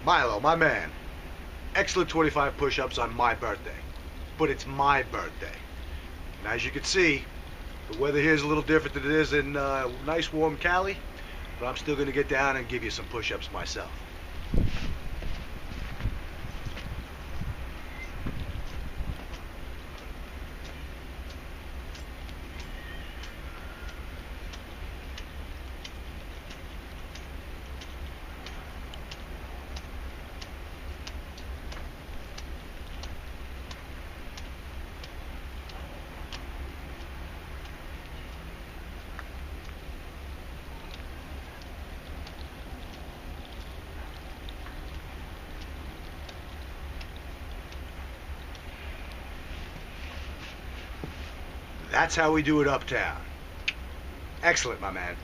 Milo, my man. Excellent 25 push-ups on my birthday. But it's my birthday. And as you can see, the weather here is a little different than it is in nice warm Cali, but I'm still going to get down and give you some push-ups myself. That's how we do it uptown. Excellent, my man.